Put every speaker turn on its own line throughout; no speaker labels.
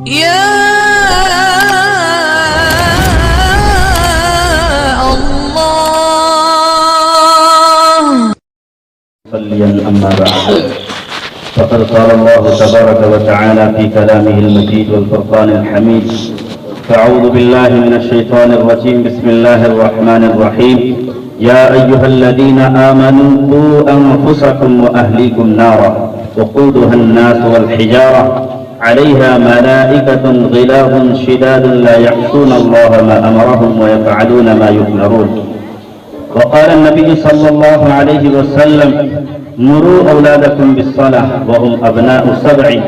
يا الله.
صليا أما بعد، فقد قال الله تبارك وتعالى في كلامه المجيد والفرقان الحميد: فأعوذ بالله من الشيطان الرجيم، بسم الله الرحمن الرحيم. يا أيها الذين آمنوا قوا أنفسكم وأهليكم نارا وقودها الناس والحجارة عليها ملائكة غلاظ شداد لا يعصون الله ما أمرهم ويفعلون ما يؤمرون. وقال النبي صلى الله عليه وسلم: مروا أولادكم بالصلاة وهم أبناء 7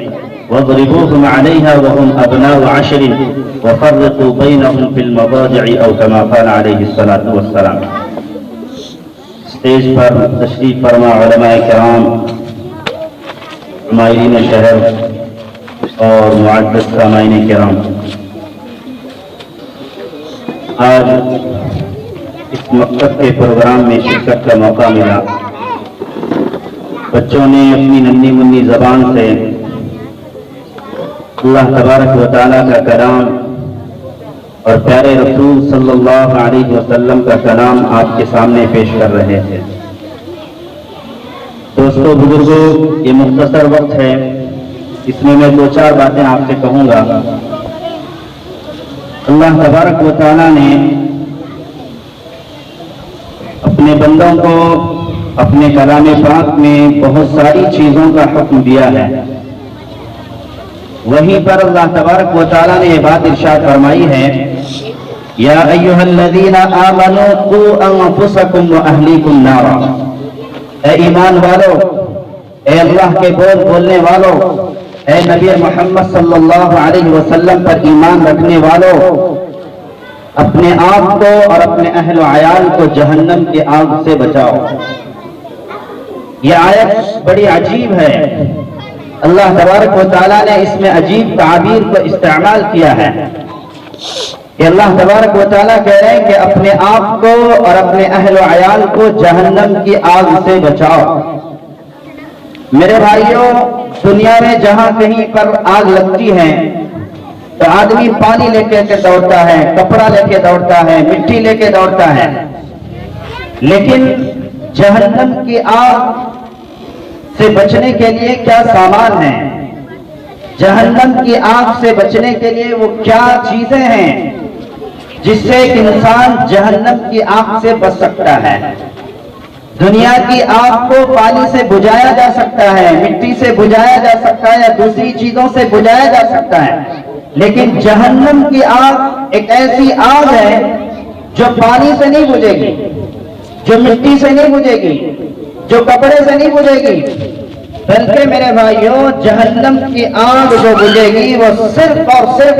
واضربوهم عليها وهم أبناء 10 وفرقوا بينهم في المضاجع أو كما قال عليه الصلاة والسلام. اسٹیج پر تشریف فرما علماء کرام، عمائرین شہر اور معزز سامعین کرام، آج اس مکتب کے پروگرام میں شرکت کا موقع ملا. بچوں نے اپنی ننھی منی زبان سے اللہ تبارک و تعالیٰ کا کلام اور پیارے رسول صلی اللہ علیہ وسلم کا کلام آپ کے سامنے پیش کر رہے تھے. دوستو، بزرگوں، یہ مختصر وقت ہے، اس میں 2-4 باتیں آپ سے کہوں گا. اللہ تبارک و تعالیٰ نے اپنے بندوں کو اپنے کلام پاک میں بہت ساری چیزوں کا حکم دیا ہے. وہیں پر اللہ تبارک و تعالیٰ نے یہ بات ارشاد فرمائی ہے: یا ایھا الذین آمنوا قوا انفسکم واہلیکم نارا. اے ایمان والو، اے اللہ کے بولنے والو، اے نبی محمد صلی اللہ علیہ وسلم پر ایمان رکھنے والو، اپنے آپ کو اور اپنے اہل و عیال کو جہنم کی آگ سے بچاؤ. یہ آیت بڑی عجیب ہے. اللہ تبارک و تعالیٰ نے اس میں عجیب تعبیر کو استعمال کیا ہے کہ اللہ تبارک و تعالیٰ کہہ رہے ہیں کہ اپنے آپ کو اور اپنے اہل و عیال کو جہنم کی آگ سے بچاؤ. میرے بھائیوں، دنیا میں جہاں کہیں پر آگ لگتی ہے تو آدمی پانی لے کے دوڑتا ہے، کپڑا لے کے دوڑتا ہے، مٹی لے کے دوڑتا ہے. لیکن جہنم کی آگ سے بچنے کے لیے کیا سامان ہے؟ جہنم کی آگ سے بچنے کے لیے وہ کیا چیزیں ہیں جس سے ایک انسان جہنم کی آگ سے بچ سکتا ہے؟ دنیا کی آگ کو پانی سے بجھایا جا سکتا ہے، مٹی سے بجھایا جا سکتا ہے، یا دوسری چیزوں سے بجھایا جا سکتا ہے. لیکن جہنم کی آگ ایک ایسی آگ ہے جو پانی سے نہیں بجھے گی، جو مٹی سے نہیں بجھے گی، جو کپڑے سے نہیں بجھے گی، بلکہ میرے بھائیوں جہنم کی آگ جو بجھے گی وہ صرف اور صرف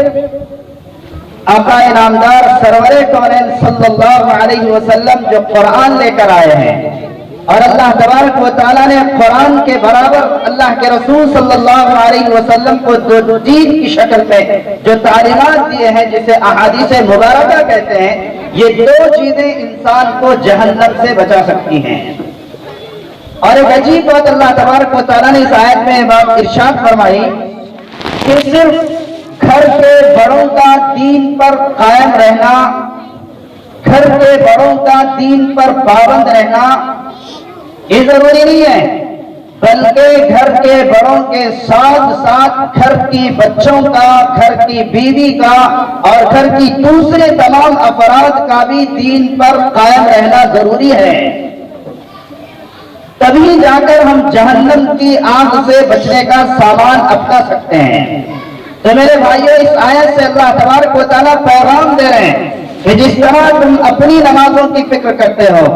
آقا نامدار سرور کونین صلی اللہ علیہ وسلم جو قرآن لے کر آئے ہیں. اور اللہ تبارک و تعالیٰ نے قرآن کے برابر اللہ کے رسول صلی اللہ علیہ وسلم کو دو دین کی شکل میں جو تعلیمات دیے ہیں، جسے احادیث مبارکہ کہتے ہیں، یہ 2 چیزیں انسان کو جہنم سے بچا سکتی ہیں. اور ایک عجیب بات اللہ تبارک و تعالیٰ نے اس آیت میں ارشاد فرمائی کہ صرف گھر کے بڑوں کا دین پر قائم رہنا، گھر کے بڑوں کا دین پر پابند رہنا یہ ضروری نہیں ہے، بلکہ گھر کے بڑوں کے ساتھ ساتھ گھر کی بچوں کا، گھر کی بیوی کا اور گھر کی دوسرے تمام افراد کا بھی دین پر قائم رہنا ضروری ہے. تبھی جا کر ہم جہنم کی آگ سے بچنے کا سامان اپنا سکتے ہیں. تو میرے بھائیوں، اس آیت سے اللہ تبارک و تعالیٰ پیغام دے رہے ہیں کہ جس طرح تم اپنی نمازوں کی فکر کرتے ہو،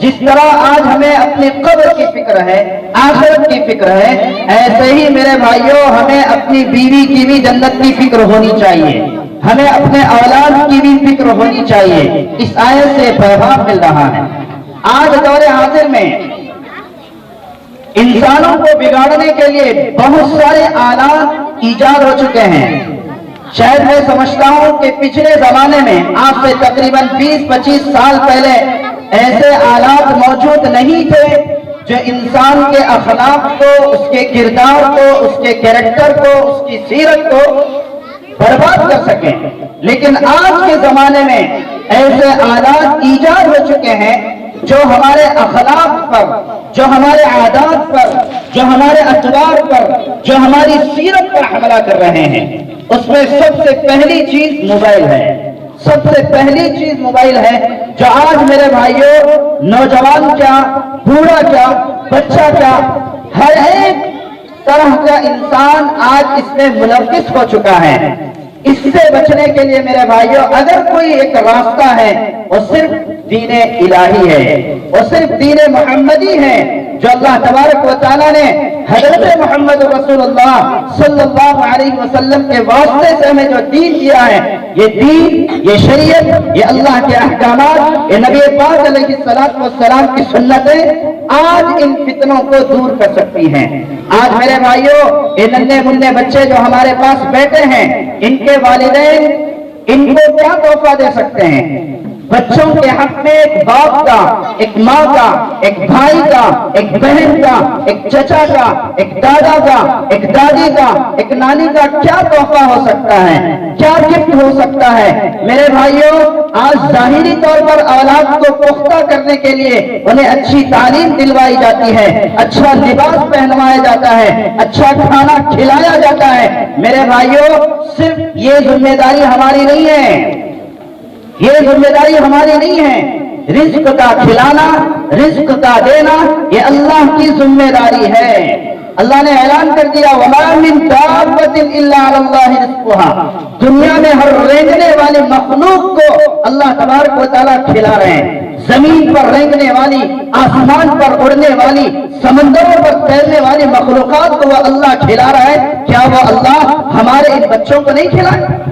جس طرح آج ہمیں اپنی قبر کی فکر ہے، آخرت کی فکر ہے، ایسے ہی میرے بھائیوں ہمیں اپنی بیوی کی بھی جنت کی فکر ہونی چاہیے، ہمیں اپنے اولاد کی بھی فکر ہونی چاہیے. اس آیت سے پیغام مل رہا ہے. آج دور حاضر میں انسانوں کو بگاڑنے کے لیے بہت سارے آلات ایجاد ہو چکے ہیں. شاید میں سمجھتا ہوں کہ پچھلے زمانے میں آج سے تقریباً 20-25 سال پہلے ایسے آلات موجود نہیں تھے جو انسان کے اخلاق کو، اس کے کردار کو، اس کے کیریکٹر کو، اس کی سیرت کو برباد کر سکیں. لیکن آج کے زمانے میں ایسے آلات ایجاد ہو چکے ہیں جو ہمارے اخلاق پر، جو ہمارے عادات پر، جو ہمارے اطوار پر، جو ہماری سیرت پر حملہ کر رہے ہیں. اس میں سب سے پہلی چیز موبائل ہے. سب سے پہلی چیز موبائل ہے جو آج میرے بھائیوں، نوجوان کیا، بوڑھا کیا، بچہ کیا، ہر ایک طرح کا انسان آج اس میں ملوث ہو چکا ہے. اس سے بچنے کے لیے میرے بھائیوں اگر کوئی ایک راستہ ہے وہ صرف دین الہی ہے، وہ صرف دین محمدی ہے جو اللہ تبارک و تعالیٰ نے حضرت محمد رسول اللہ صلی اللہ علیہ وسلم کے واسطے سے ہمیں جو دین دیا ہے. یہ دین، یہ شریعت، یہ اللہ کے احکامات، یہ نبی پاک علیہ الصلوۃ والسلام کی سنتیں آج ان فتنوں کو دور کر سکتی ہیں. آج میرے بھائیوں یہ ننھے منھے بچے جو ہمارے پاس بیٹھے ہیں، ان کے والدین ان کو کیا تحفہ دے سکتے ہیں؟ بچوں کے حق میں ایک باپ کا، ایک ماں کا، ایک بھائی کا، ایک بہن کا، ایک چچا کا، ایک دادا کا، ایک دادی کا، ایک نانی کا کیا تحفہ ہو سکتا ہے؟ کیا گفٹ ہو سکتا ہے؟ میرے بھائیوں آج ظاہری طور پر اولاد کو پختہ کرنے کے لیے انہیں اچھی تعلیم دلوائی جاتی ہے، اچھا لباس پہنوایا جاتا ہے، اچھا کھانا کھلایا جاتا ہے. میرے بھائیوں صرف یہ ذمہ داری ہماری نہیں ہے، یہ ذمہ داری ہماری نہیں ہے. رزق کا کھلانا، رزق کا دینا یہ اللہ کی ذمہ داری ہے. اللہ نے اعلان کر دیا وَمَا مِن دَابَّةٍ إِلَّا عَلَى اللَّهِ رِزْقُهَا. دنیا میں ہر رینگنے والی مخلوق کو اللہ تبارک و تعالیٰ کھلا رہے ہیں. زمین پر رینگنے والی، آسمان پر اڑنے والی، سمندروں پر تیرنے والی مخلوقات کو وہ اللہ کھلا رہا ہے. کیا وہ اللہ ہمارے ان بچوں کو نہیں کھلائے؟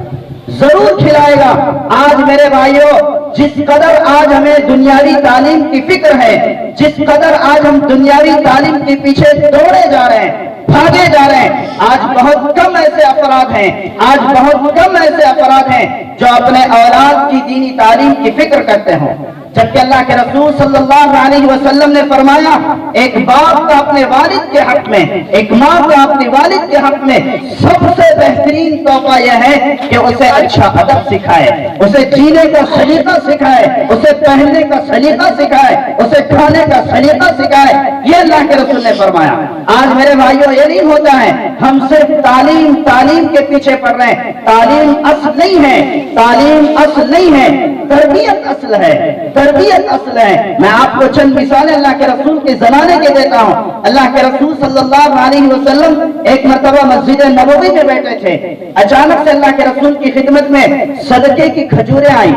ضرور کھلائے گا. آج میرے بھائیوں جس قدر آج ہمیں دنیاوی تعلیم کی فکر ہے، جس قدر آج ہم دنیاوی تعلیم کے پیچھے دوڑے جا رہے ہیں، بھاگے جا رہے ہیں، آج بہت کم ایسے افراد ہیں، آج بہت کم ایسے افراد ہیں جو اپنے اولاد کی دینی تعلیم کی فکر کرتے ہوں. جبکہ اللہ کے رسول صلی اللہ علیہ وسلم نے فرمایا ایک باپ کا اپنے والد کے حق میں، ایک ماں کا اپنے والد کے حق میں سب سے بہترین تحفہ یہ ہے کہ اسے اچھا ادب سکھائے، اسے جینے کا سلیقہ سکھائے، اسے پہننے کا سلیقہ سکھائے، اسے کھانے کا سلیقہ سکھائے. یہ اللہ کے رسول نے فرمایا. آج میرے بھائیوں یہ نہیں ہوتا ہے، ہم صرف تعلیم کے پیچھے پڑ رہے ہیں. تعلیم اصل نہیں ہے، تعلیم اصل نہیں ہے، تربیت اصل ہے، تربیت اصل ہے. میں آپ کو چند مثالیں اللہ کے رسول کے زمانے کے دیتا ہوں. اللہ کے رسول صلی اللہ علیہ وسلم ایک مرتبہ مسجد نبوی میں بیٹھے تھے. اچانک سے اللہ کے رسول کی خدمت میں صدقے کی کھجوریں آئی،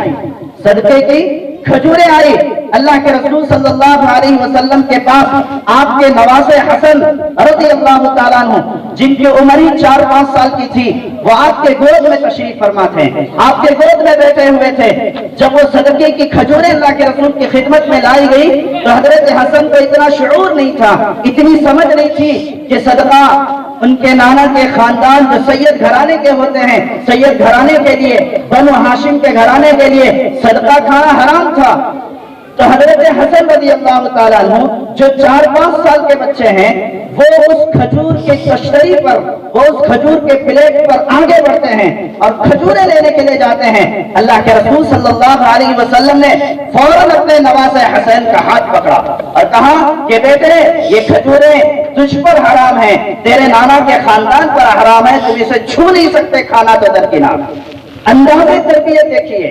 صدقے کی کھجوریں آئی. اللہ کے رسول صلی اللہ علیہ وسلم کے پاس آپ کے نواسے حسن رضی اللہ تعالیٰ عنہ جن کی عمر ہی 4-5 سال کی تھی، وہ آپ کے گود میں تشریف فرما تھے، آپ کے گود میں بیٹھے ہوئے تھے. جب وہ صدقے کی کھجوریں اللہ کے رسول کی خدمت میں لائی گئی تو حضرت حسن کو اتنا شعور نہیں تھا، اتنی سمجھ نہیں تھی کہ صدقہ ان کے نانا کے خاندان جو سید گھرانے کے ہوتے ہیں، سید گھرانے کے لیے، بنو ہاشم کے گھرانے کے لیے صدقہ کھانا حرام تھا. تو حضرت حسن رضی اللہ تعالیٰ عنہ جو 4-5 سال کے بچے ہیں، وہ اس کھجور کے تشتری پر، وہ اس کھجور کے پلیٹ پر آگے بڑھتے ہیں اور کھجوریں لینے کے لیے جاتے ہیں. اللہ کے رسول صلی اللہ علیہ وسلم نے فوراً اپنے نواسے حسین کا ہاتھ پکڑا اور کہا کہ بیٹے یہ کھجوریں تجھ پر حرام ہیں، تیرے نانا کے خاندان پر حرام ہے، تم اسے چھو نہیں سکتے، کھانا تو درکنار. انداز تربیت دیکھیے،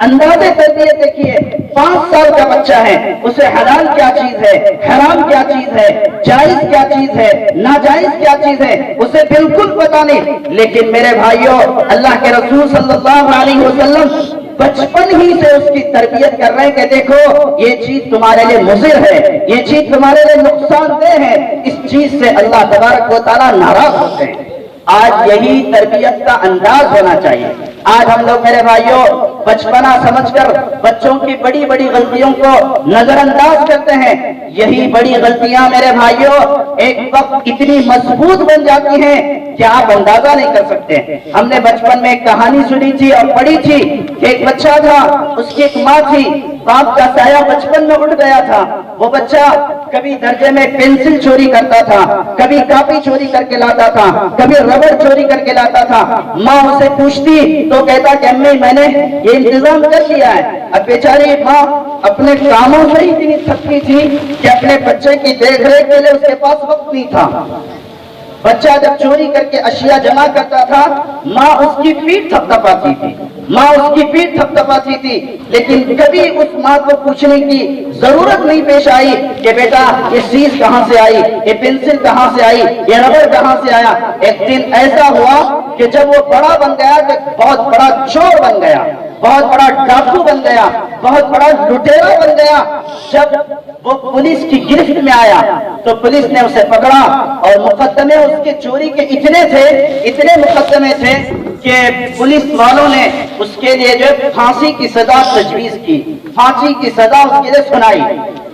انداز تربیت دیکھیے. 5 سال کا بچہ ہے، اسے حلال کیا چیز ہے، حرام کیا چیز ہے، جائز کیا چیز ہے، ناجائز کیا چیز ہے، اسے بالکل پتا نہیں. لیکن میرے بھائیوں اللہ کے رسول صلی اللہ علیہ وسلم بچپن ہی سے اس کی تربیت کر رہے ہیں کہ دیکھو یہ چیز تمہارے لیے مضر ہے، یہ چیز تمہارے لیے نقصان دہ ہے، اس چیز سے اللہ تبارک و تعالیٰ ناراض ہوتے ہیں. آج یہی تربیت کا انداز ہونا چاہیے. آج ہم لوگ میرے بھائیوں بچپنا سمجھ کر بچوں کی بڑی بڑی غلطیوں کو نظر انداز کرتے ہیں. یہی بڑی غلطیاں میرے بھائیوں ایک وقت اتنی مضبوط بن جاتی ہیں کہ آپ اندازہ نہیں کر سکتے. ہم نے بچپن میں ایک کہانی سنی تھی اور پڑھی تھی کہ ایک بچہ تھا، اس کی ایک ماں تھی، باپ کا سایہ بچپن میں اٹھ گیا تھا. وہ بچہ کبھی درجے میں پینسل چوری کرتا تھا، کبھی کاپی چوری کر کے لاتا تھا، کبھی ربڑ چوری کر کے لاتا تھا۔ ماں اسے پوچھتی تو کہتا کہ امی میں نے یہ انتظام کر لیا ہے۔ اب بیچاری ماں اپنے کاموں سے اتنی تھکی تھی کہ اپنے بچے کی دیکھ ریکھ کے لیے اس کے پاس وقت نہیں تھا۔ بچہ جب چوری کر کے اشیاء جمع کرتا تھا، ماں اس کی پیٹھ تھپتھپاتی تھی، ماں اس کی پیٹھ تھپتھپاتی تھی، لیکن کبھی اس ماں کو پوچھنے کی ضرورت نہیں پیش آئی کہ بیٹا یہ چیز کہاں سے آئی، یہ پینسل کہاں سے آئی، یہ ربڑ کہاں سے آیا۔ ایک دن ایسا ہوا کہ جب وہ بڑا بن گیا تو بہت بڑا چور بن گیا، بہت بڑا ڈاکو بن گیا، بہت بڑا لٹیرا بن گیا۔ جب وہ پولیس کی گرفت میں آیا تو پولیس نے اسے پکڑا اور مقدمے اس کے چوری کے اتنے مقدمے تھے کہ پولیس والوں نے اس کے لیے جو پھانسی کی سزا تجویز کی، پھانسی کی سزا اس کے لیے سنائی۔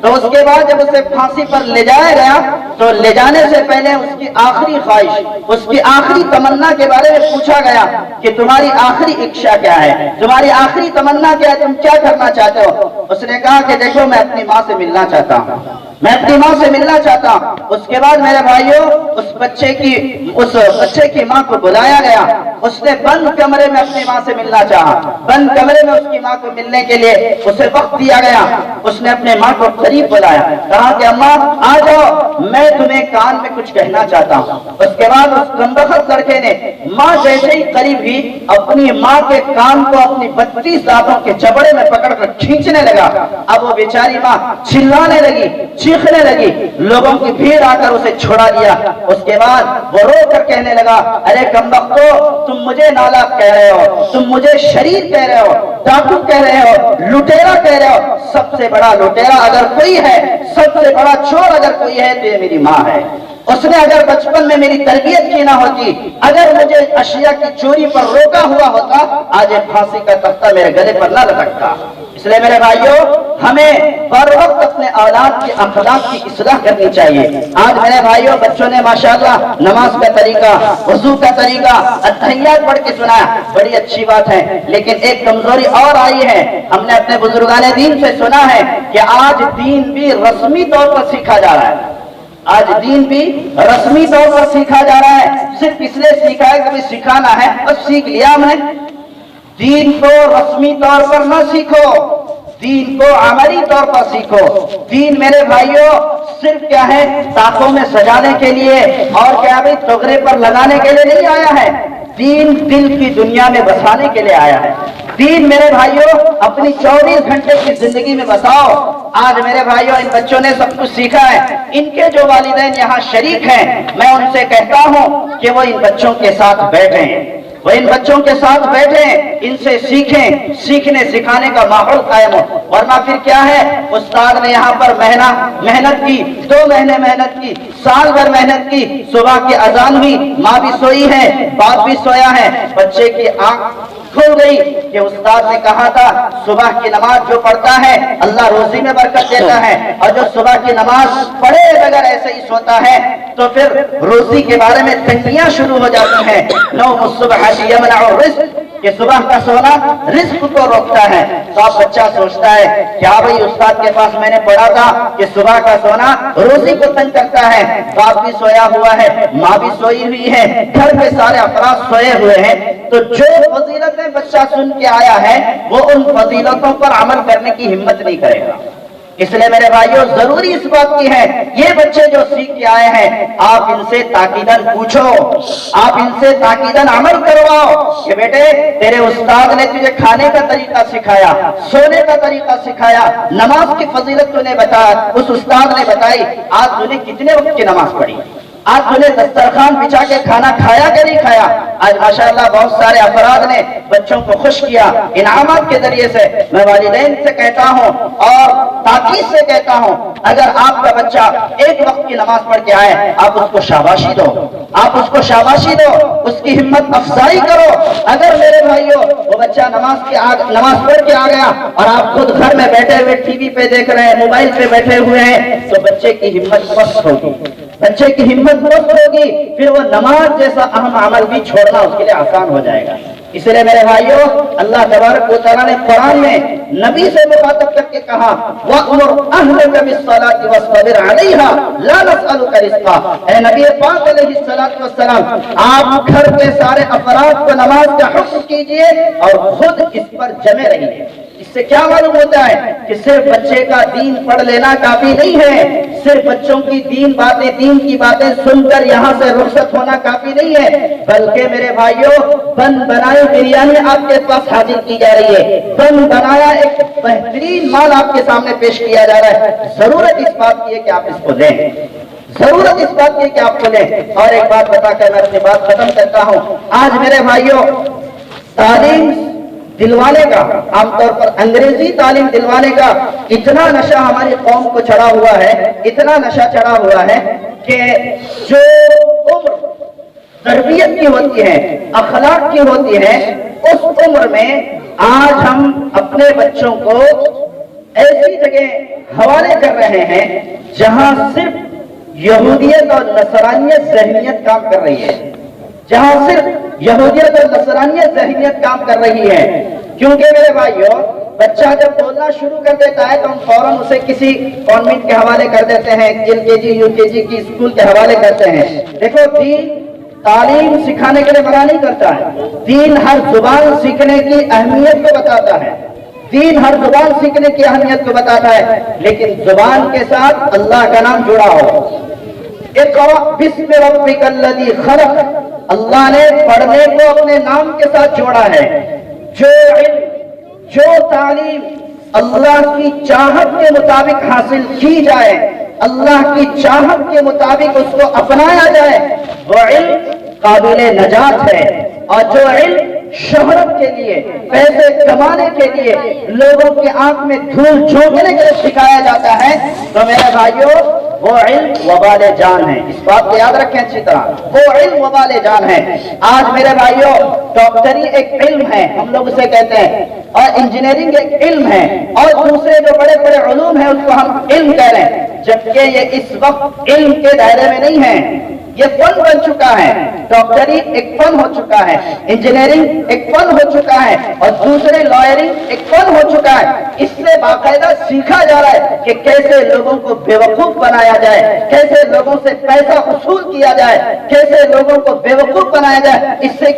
تو اس کے بعد جب اسے پھانسی پر لے جایا گیا تو لے جانے سے پہلے اس کی آخری خواہش، اس کی آخری تمنا کے بارے میں پوچھا گیا کہ تمہاری آخری اکشا کیا ہے، تمہاری آخری تمنا کیا ہے، تم کیا کرنا چاہتے ہو؟ اس نے کہا کہ دیکھو میں اپنی ماں سے ملنا چاہتا ہوں، میں اپنی ماں سے ملنا چاہتا ہوں۔ اس کے بعد میرے بھائیوں اس بچے کی ماں کو بلایا گیا، اس نے بند کمرے میں اپنی ماں سے ملنا چاہا، بند کمرے میں اس کی ماں کو ملنے کے لیے اسے وقت دیا گیا۔ اس نے اپنے ماں کو قریب بلایا، کہا کہ اماں آ جاؤ میں تمہیں کان میں کچھ کہنا چاہتا ہوں۔ اس کے بعد اس کمبخت لڑکے نے ماں جیسے ہی قریب ہی اپنی ماں کے کان کو اپنی 32 دانتوں کے جبڑے میں پکڑ کر کھینچنے لگا۔ اب وہ بیچاری ماں چلانے لگی، چیخنے لگی، لوگوں کی بھیڑ آ کر اسے چھڑا دیا۔ اس کے بعد وہ رو کر کہنے لگا ارے کمبختو تم مجھے نالاق کہہ رہے ہو، تم مجھے شریر کہہ رہے ہو، ڈاکو کہہ رہے ہو، لٹیرا کہہ رہے ہو، سب سے بڑا لٹیرا اگر کوئی ہے، سب سے بڑا چور اگر کوئی ہے تو یہ میری ماں ہے۔ اس نے اگر بچپن میں میری تربیت کی نہ ہوتی، اگر مجھے اشیاء کی چوری پر روکا ہوا ہوتا، آج یہ پھانسی کا تختہ میرے گلے پر نہ لٹکتا۔ اس لیے میرے بھائیوں ہمیں بر وقت اپنے اولاد کے اخلاق کی اصلاح کرنی چاہیے۔ آج میرے بھائیوں بچوں نے ماشاءاللہ نماز کا طریقہ، وضو کا طریقہ، اتحیات پڑھ کے سنایا، بڑی اچھی بات ہے، لیکن ایک کمزوری اور آئی ہے۔ ہم نے اپنے بزرگان دین سے سنا ہے کہ آج دین بھی رسمی طور پر سیکھا جا رہا ہے، آج دین بھی رسمی طور پر سیکھا جا رہا ہے، صرف اس لیے سیکھا ہے کبھی سکھانا ہے بس سیکھ لیا ہم نے۔ دین کو رسمی طور پر نہ سیکھو، دین کو عملی طور پر سیکھو۔ دین میرے بھائیوں صرف کیا ہے طاقوں میں سجانے کے لیے اور کیا بھی ٹوکرے پر لگانے کے لیے نہیں آیا ہے، دین دل کی دنیا میں بسانے کے لیے آیا ہے۔ دین میرے بھائیوں اپنی 24 گھنٹے کی زندگی میں بساؤ۔ آج میرے بھائیوں ان بچوں نے سب کچھ سیکھا ہے، ان کے جو والدین یہاں شریک ہیں میں ان سے کہتا ہوں کہ وہ ان بچوں کے ساتھ بیٹھیں، وہ ان بچوں کے ساتھ بیٹھیں، ان سے سیکھیں، سیکھنے سکھانے کا ماحول قائم ہو۔ ورنہ پھر کیا ہے استاد نے یہاں پر محنت کی، 2 مہینے محنت کی، سال بھر محنت کی، صبح کی اذان ہوئی، ماں بھی سوئی ہے، باپ بھی سویا ہے، بچے کی آنکھ کھل گئی کہ استاد نے کہا تھا صبح کی نماز جو پڑھتا ہے اللہ روزی میں برکت دیتا ہے، اور جو صبح کی نماز پڑھے بغیر ایسے ہی سوتا ہے تو پھر روزی کے بارے میں تنگیاں شروع ہو جاتی ہیں۔ نوم الصبح یمنع الرزق، کہ صبح کا سونا رزق کو روکتا ہے۔ تو اب بچہ سوچتا ہے کیا بھائی استاد کے پاس میں نے پڑھا تھا کہ صبح کا سونا روزی کو تنگ کرتا ہے، باپ بھی سویا ہوا ہے، ماں بھی سوئی ہوئی ہے، گھر کے سارے افراد سوئے ہوئے ہیں، تو جو فضیلتیں بچہ سن کے آیا ہے وہ ان فضیلتوں پر عمل کرنے کی ہمت نہیں کرے گا۔ اس لیے میرے بھائیوں ضروری اس بات کی ہے یہ بچے جو سیکھ کے آئے ہیں آپ ان سے تاکیداً پوچھو، آپ ان سے تاکیداً عمل کرواؤ کہ بیٹے تیرے استاد نے تجھے کھانے کا طریقہ سکھایا، سونے کا طریقہ سکھایا، نماز کی فضیلت تو نے بتایا، اس استاد نے بتائی، آج تو نے کتنے وقت کی نماز پڑھی، آج تو نے دسترخوان بچھا کے کھانا کھایا کہ نہیں کھایا۔ آج ماشاءاللہ بہت سارے افراد نے بچوں کو خوش کیا انعامات کے ذریعے سے۔ میں والدین سے کہتا ہوں اور تاکید سے کہتا ہوں اگر آپ کا بچہ ایک وقت کی نماز پڑھ کے آئے آپ اس کو شاباشی دو، آپ اس کو شاباشی دو، اس کی ہمت افزائی کرو۔ اگر میرے بھائیوں وہ بچہ نماز پڑھ کے آ گیا اور آپ خود گھر میں بیٹھے ہوئے ٹی وی پہ دیکھ رہے ہیں، موبائل پہ بیٹھے ہوئے ہیں تو بچے کی ہمت پست ہوگی، بچے کی ہمت پست ہوگی، پھر وہ نماز جیسا اہم عمل بھی چھوڑنا اس کے لیے آسان ہو جائے گا۔ اس لیے میرے بھائیوں اللہ تبارک و تعالیٰ نے قرآن میں نبی سے مخاطب کر کے کہا وَأْمُرْ أَهْلَكَ بِالصَّلَاةِ وَاصْطَبِرْ عَلَيْهَا لَا نَسْأَلُكَ رِزْقًا۔ اے نبی پاک علیہ السلام آپ گھر کے سارے افراد کو نماز کا حکم کیجئے اور خود اس پر جمے رہیے۔ اس سے کیا معلوم ہوتا ہے کہ صرف بچے کا دین پڑھ لینا کافی نہیں ہے، صرف بچوں کی دین کی باتیں سن کر یہاں سے رخصت ہونا کافی نہیں ہے، بلکہ میرے بھائیوں بن بنائی بریانی آپ کے پاس حاضر کی جا رہی ہے، بن بنایا ایک بہترین مال آپ کے سامنے پیش کیا جا رہا ہے۔ ضرورت اس بات کی ہے کہ آپ اس کو لیں، ضرورت اس بات کی کہ آپ کو لیں۔ اور ایک بات بتا کر میں اپنی بات ختم کرتا ہوں۔ آج میرے بھائیوں تعلیم دلوانے کا، عام طور پر انگریزی تعلیم دلوانے کا اتنا نشہ ہماری قوم کو چڑھا ہوا ہے، اتنا نشہ چڑھا ہوا ہے کہ جو عمر تربیت کی ہوتی ہے، اخلاق کی ہوتی ہے، اس عمر میں آج ہم اپنے بچوں کو ایسی جگہ حوالے کر رہے ہیں جہاں صرف یہودیت اور نصرانیت ذہنیت کام کر رہی ہے، جہاں صرف یہودیت اور نصرانیت ذہنیت کام کر رہی ہے۔ کیونکہ میرے بھائیوں بچہ جب بولنا شروع کر دیتا ہے تو ہم فوراً اسے کسی کانوینٹ کے حوالے کر دیتے ہیں، LKG UKG کی اسکول کے حوالے کرتے ہیں۔ دیکھو دین تعلیم سکھانے کے لیے منع نہیں کرتا ہے، دین ہر زبان سیکھنے کی اہمیت کو بتاتا ہے، دین ہر زبان سیکھنے کی اہمیت کو بتاتا ہے، لیکن زبان کے ساتھ اللہ کا نام جڑا ہو۔ اقرأ بسم ربک الذی خلق، اللہ نے پڑھنے کو اپنے نام کے ساتھ جوڑا ہے۔ جو علم، جو تعلیم اللہ کی چاہت کے مطابق حاصل کی جائے، اللہ کی چاہت کے مطابق اس کو اپنایا جائے، وہ علم قابل نجات ہے۔ اور جو علم شہرت کے لیے، پیسے کمانے کے لیے، لوگوں کی آنکھ میں دھول جھونکنے کے لیے سکھایا جاتا ہے تو میرے بھائیوں وہ علم وبال جان ہے۔ اس بات کو یاد رکھیں اچھی طرح، وہ علم وبال جان ہے۔ آج میرے بھائیوں ڈاکٹری ایک علم ہے، ہم لوگ اسے کہتے ہیں، اور انجینئرنگ ایک علم ہے، اور دوسرے جو بڑے بڑے علوم ہیں اس کو ہم علم کہہ رہے ہیں، جبکہ یہ اس وقت علم کے دائرے میں نہیں ہے، یہ فن بن چکا ہے۔ ڈاکٹری ایک فن ہو چکا ہے، انجینئرنگ ایک فن ہو چکا ہے، اور دوسرے لائرنگ ایک فن ہو چکا ہے۔ اس سے باقاعدہ سیکھا جا رہا ہے کہ کیسے لوگوں کو بیوقوف بنایا جائے، کیسے لوگوں سے پیسہ وصول کیا جائے، کیسے لوگوں کو بیوقوف بنایا جائے، اس سے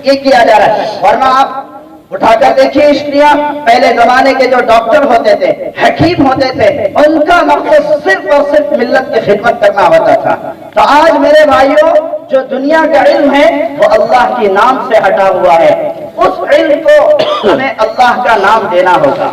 یہ کیا جا رہا ہے۔ ورنہ آپ اٹھا کر دیکھیے ہسٹریاں، پہلے زمانے کے جو ڈاکٹر ہوتے تھے، حکیم ہوتے تھے، ان کا مقصد صرف اور صرف ملت کی خدمت کرنا ہوتا تھا۔ تو آج میرے بھائیوں جو دنیا کا علم ہے وہ اللہ کے نام سے ہٹا ہوا ہے، اس علم کو ہمیں اللہ کا نام دینا ہوگا،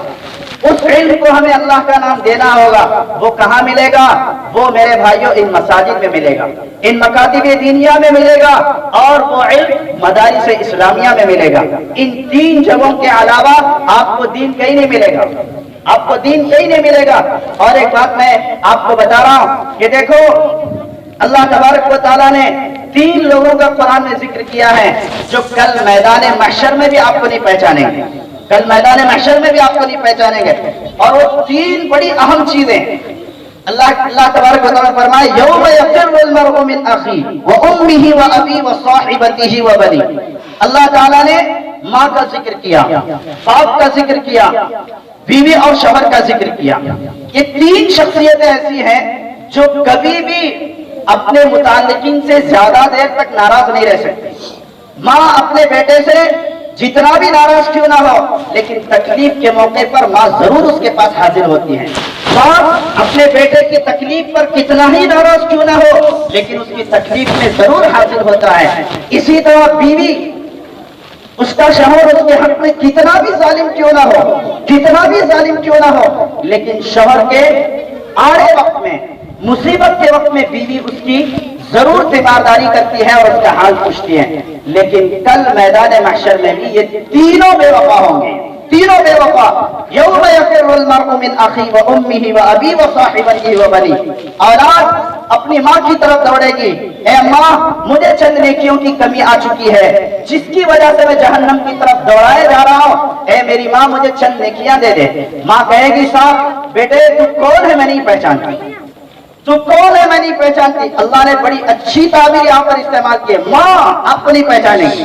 اس علم کو ہمیں اللہ کا نام دینا ہوگا۔ وہ کہاں ملے گا؟ وہ میرے بھائیوں ان مساجد میں ملے گا، ان مکاتب دینیہ میں ملے گا، اور وہ علم مدارس اسلامیہ میں ملے گا۔ ان تین جگہوں کے علاوہ آپ کو دین کہیں نہیں ملے گا، آپ کو دین کہیں نہیں ملے گا۔ اور ایک بات میں آپ کو بتا رہا ہوں کہ دیکھو اللہ تبارک و تعالیٰ نے تین لوگوں کا قرآن میں ذکر کیا ہے جو کل میدان محشر میں بھی آپ کو نہیں پہچانیں گے، کل میدان محشر میں بھی آپ کو نہیں پہچانیں گے۔ اور وہ تین بڑی اہم چیزیں اللہ تبارک و تعالیٰ فرمائے یوم یفر المرء من اخیہ وامہ وابیہ وصاحبتہ وبنیہ۔ اللہ تعالیٰ نے ماں کا ذکر کیا، باپ کا ذکر کیا، بیوی اور شوہر کا ذکر کیا۔ یہ تین شخصیتیں ایسی ہیں جو کبھی بھی اپنے متعلقین سے زیادہ دیر تک ناراض نہیں رہ سکتے۔ ماں اپنے بیٹے سے جتنا بھی ناراض کیوں نہ ہو، لیکن تکلیف کے موقع پر ماں ضرور اس کے پاس حاضر ہوتی ہے۔ باپ اپنے بیٹے کی تکلیف پر کتنا ہی ناراض کیوں نہ ہو، لیکن اس کی تکلیف میں ضرور حاضر ہوتا ہے۔ اسی طرح بیوی، اس کا شوہر اس کے حق میں کتنا بھی ظالم کیوں نہ ہو، کتنا بھی ظالم کیوں نہ ہو، لیکن شوہر کے آڑے وقت میں، مصیبت کے وقت میں بیوی اس کی ضرور تیمارداری کرتی ہے اور اس کا حال پوچھتی ہے۔ لیکن کل میدان محشر میں بھی یہ تینوں بے وفا ہوں گے، تینوں بے وفا۔ یوم یفر المرء من اخیہ وامہ وابیہ وصاحبتہ وبنیہ۔ اولاد اپنی ماں کی طرف دوڑے گی، اے ماں مجھے چند نیکیوں کی کمی آ چکی ہے جس کی وجہ سے میں جہنم کی طرف دوڑائے جا رہا ہوں، اے میری ماں مجھے چند نیکیاں دے دے۔ ماں کہے گی صاحب بیٹے تو کون ہے میں نہیں پہچانتی، تو کون ہے میں نہیں پہچانتی۔ اللہ نے بڑی اچھی تعبیر یہاں پر استعمال کی ہے، ماں آپ کو نہیں پہچانے گی،